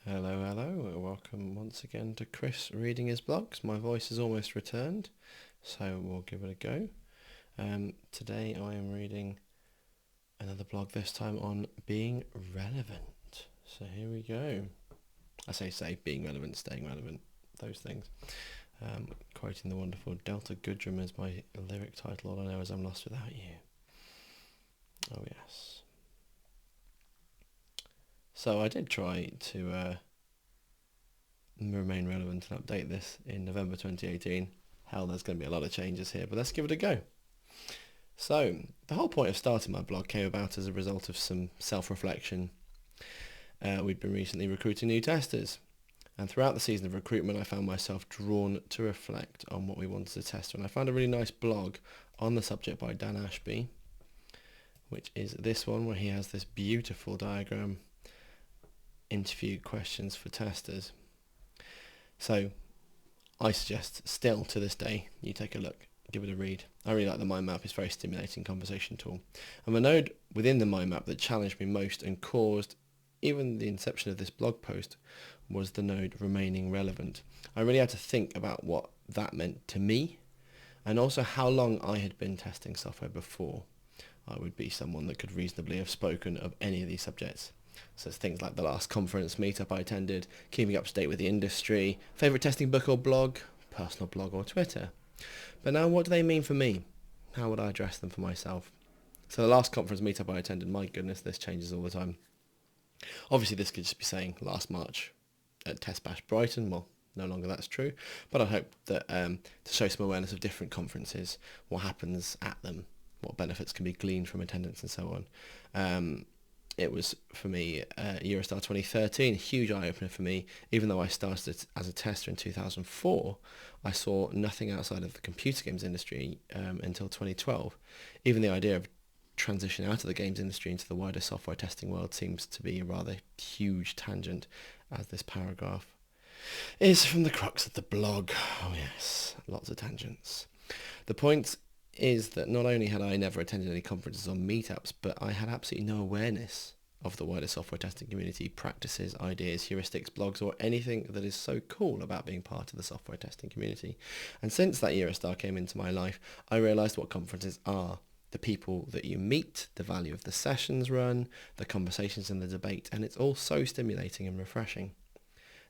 Hello, hello. Welcome once again to Chris reading his blogs. My voice has almost returned, so we'll give it a go. Today I am reading another blog, this time on being relevant. So here we go. I say being relevant, staying relevant, those things. Quoting the wonderful Delta Goodrum as my lyric title. All I know is I'm lost without you. Oh yes. So I did try to remain relevant and update this in November 2018. Hell, there's going to be a lot of changes here, but let's give it a go. So, the whole point of starting my blog came about as a result of some self-reflection. We'd been recently recruiting new testers, and throughout the season of recruitment I found myself drawn to reflect on what we wanted to test, and I found a really nice blog on the subject by Dan Ashby, which is this one where he has this beautiful diagram, interview questions for testers. So I suggest still to this day you take a look, give it a read. I really like the mind map. It's a very stimulating conversation tool. And the node within the mind map that challenged me most and caused even the inception of this blog post was the node remaining relevant. I really had to think about what that meant to me and also how long I had been testing software before I would be someone that could reasonably have spoken of any of these subjects. So it's things like the last conference meetup I attended, keeping up to date with the industry, favourite testing book or blog, personal blog or Twitter. But now what do they mean for me? How would I address them for myself? So the last conference meetup I attended, my goodness, this changes all the time. Obviously this could just be saying last March at Test Bash Brighton. Well, no longer that's true. But I hope that to show some awareness of different conferences, what happens at them, what benefits can be gleaned from attendance and so on. It was, for me, Eurostar 2013, a huge eye-opener for me. Even though I started as a tester in 2004, I saw nothing outside of the computer games industry until 2012. Even the idea of transition out of the games industry into the wider software testing world seems to be a rather huge tangent, as this paragraph is from the crux of the blog. Oh yes, lots of tangents. The point is that not only had I never attended any conferences or meetups, but I had absolutely no awareness of the wider software testing community, practices, ideas, heuristics, blogs, or anything that is so cool about being part of the software testing community. And since that Eurostar came into my life, I realised what conferences are, the people that you meet, the value of the sessions run, the conversations and the debate, and it's all so stimulating and refreshing.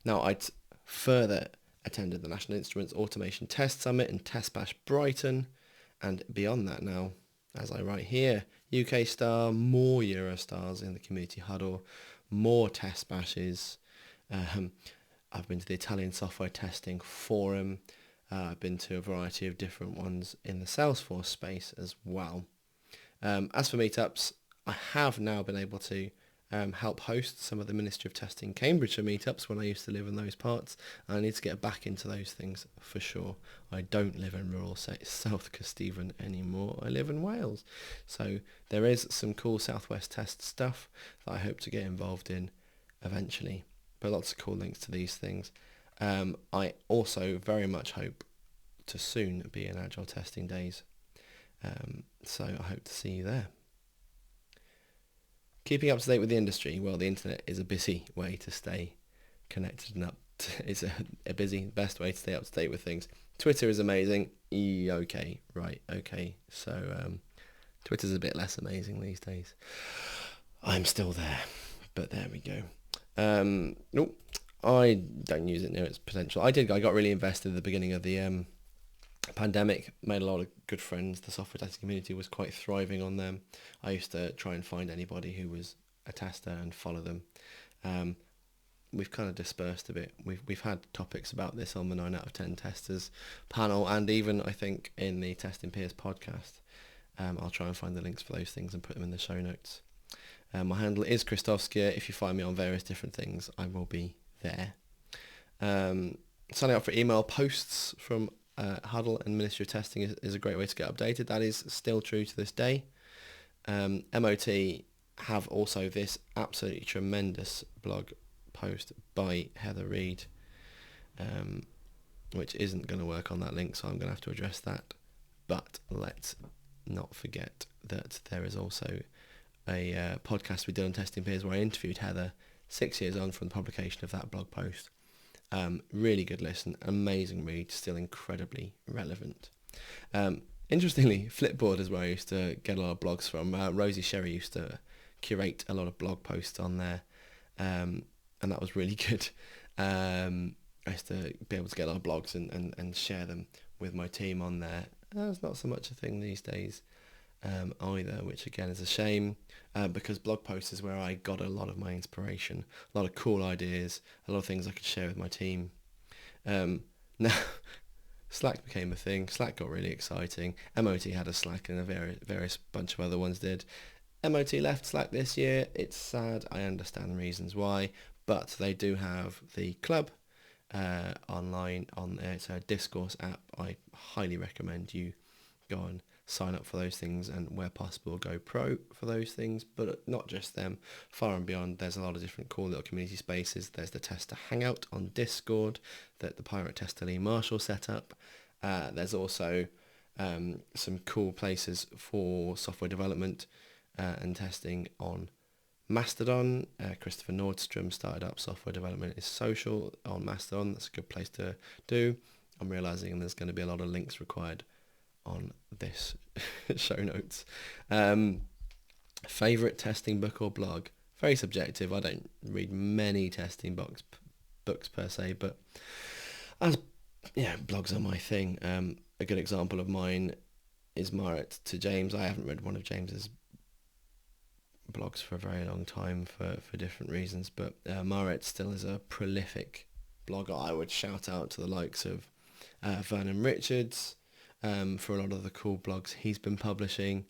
Now, I'd further attended the National Instruments Automation Test Summit and Test Bash Brighton, and beyond that now, as I write here, UK Star, more Eurostars in the community huddle, more test bashes. I've been to the Italian Software Testing Forum. I've been to a variety of different ones in the Salesforce space as well. As for meetups, I have now been able to help host some of the Ministry of Testing Cambridgeshire meetups when I used to live in those parts. I need to get back into those things for sure. I don't live in rural South Kesteven anymore. I live in Wales. So there is some cool Southwest Test stuff that I hope to get involved in eventually. But lots of cool links to these things. I also very much hope to soon be in Agile Testing Days. So I hope to see you there. Keeping up to date with the industry. Well, the internet is a busy way to stay connected and up. It's a busy, best way to stay up to date with things. Twitter is amazing. Okay, right, okay. So Twitter's a bit less amazing these days. I'm still there, but there we go. Nope, I don't use it near its potential. I got really invested at the beginning of the pandemic, made a lot of good friends. The software testing community was quite thriving on them. I used to try and find anybody who was a tester and follow them. We've kind of dispersed a bit. We've had topics about this on the 9 out of 10 testers panel, and even I think in the Testing Peers podcast. I'll try and find the links for those things and put them in the show notes. My handle is Christovskia. If you find me on various different things, I will be there. Signing up for email posts from Huddle and Ministry of Testing is a great way to get updated. That is still true to this day. MOT have also this absolutely tremendous blog post by Heather Reed, which isn't going to work on that link, so I'm going to have to address that. But let's not forget that there is also a podcast we did on Testing Peers where I interviewed Heather 6 years on from the publication of that blog post. Really good listen, amazing read, still incredibly relevant. Interestingly, Flipboard is where I used to get a lot of blogs from. Rosie Sherry used to curate a lot of blog posts on there, and that was really good. I used to be able to get a lot of blogs and share them with my team on there. That's not so much a thing these days either, which again is a shame, because blog posts is where I got a lot of my inspiration, a lot of cool ideas, a lot of things I could share with my team. Now, Slack became a thing. Slack got really exciting. MOT had a Slack and a various bunch of other ones did. MOT left Slack this year. It's sad. I understand reasons why, but they do have the club online on there. It's a discourse app. I highly recommend you go and sign up for those things, and where possible go pro for those things, but not just them, far and beyond. There's a lot of different cool little community spaces. There's the Tester Hangout on Discord that the pirate tester Lee Marshall set up. There's also some cool places for software development and testing on Mastodon. Christopher Nordstrom started up Software Development is Social on Mastodon. That's a good place to do. I'm realizing there's going to be a lot of links required on this show notes. Favorite testing book or blog? Very subjective. I don't read many testing books per se, but as blogs are my thing. A good example of mine is Marit to James. I haven't read one of James's blogs for a very long time for different reasons, but Marit still is a prolific blogger. I would shout out to the likes of Vernon Richards, for a lot of the cool blogs he's been publishing.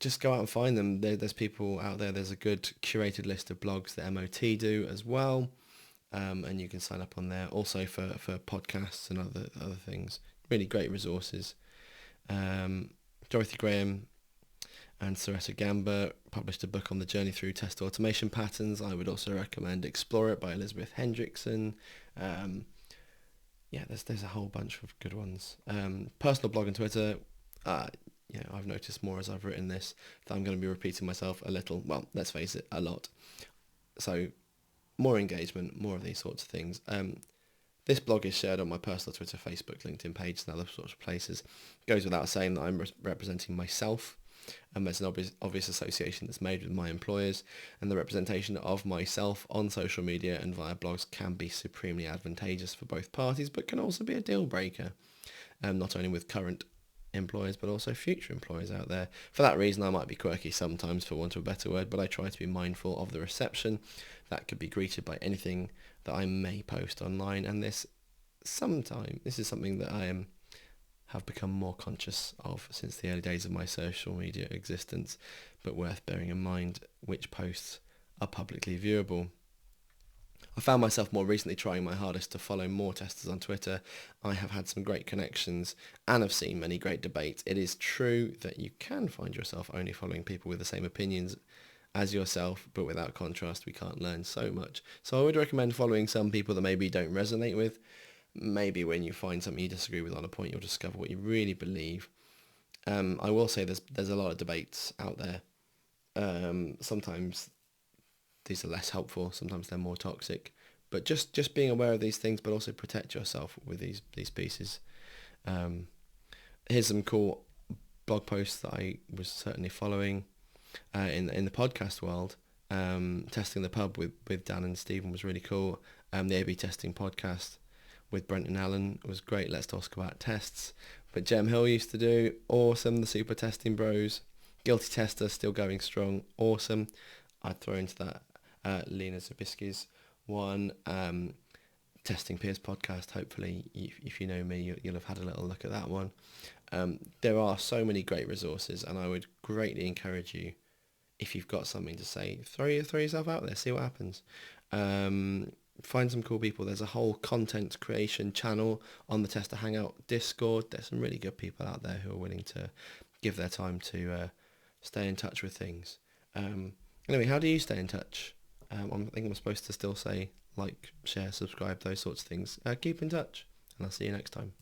Just go out and find them. There's people out there. There's a good curated list of blogs that MOT do as well, and you can sign up on there. Also for podcasts and other things. Really great resources. Dorothy Graham and Soretta Gamba published a book on the journey through test automation patterns. I would also recommend Explore It by Elizabeth Hendrickson. There's a whole bunch of good ones. Personal blog and Twitter, I've noticed more as I've written this that I'm going to be repeating myself a little. Well, let's face it, a lot. So more engagement, more of these sorts of things. This blog is shared on my personal Twitter, Facebook, LinkedIn page and other sorts of places. Goes without saying that I'm representing myself. There's an obvious association that's made with my employers, and the representation of myself on social media and via blogs can be supremely advantageous for both parties, but can also be a deal breaker, not only with current employers but also future employers out there. For that reason, I might be quirky sometimes, for want of a better word, but I try to be mindful of the reception that could be greeted by anything that I may post online, and this is something that I have become more conscious of since the early days of my social media existence, but worth bearing in mind which posts are publicly viewable. I found myself more recently trying my hardest to follow more testers on Twitter. I have had some great connections and have seen many great debates. It is true that you can find yourself only following people with the same opinions as yourself, but without contrast we can't learn so much. So I would recommend following some people that maybe don't resonate with. Maybe when you find something you disagree with on a point, you'll discover what you really believe. I will say there's a lot of debates out there. Sometimes these are less helpful, sometimes they're more toxic. But just being aware of these things, but also protect yourself with these pieces. Here's some cool blog posts that I was certainly following in the podcast world. Testing the Pub with Dan and Stephen was really cool. The A/B Testing podcast with Brenton Allen was great. Let's talk about tests. But Jem Hill used to do awesome. The Super Testing Bros, Guilty Tester still going strong, awesome. I'd throw into that Lena Zabisky's one. Testing Peers podcast. Hopefully, if you know me, you'll have had a little look at that one. There are so many great resources, and I would greatly encourage you, if you've got something to say, throw yourself out there, see what happens. Find some cool people. There's a whole content creation channel on the Tester Hangout Discord. There's some really good people out there who are willing to give their time to stay in touch with things. Anyway, how do you stay in touch? I think I'm supposed to still say like, share, subscribe, those sorts of things. Keep in touch, and I'll see you next time.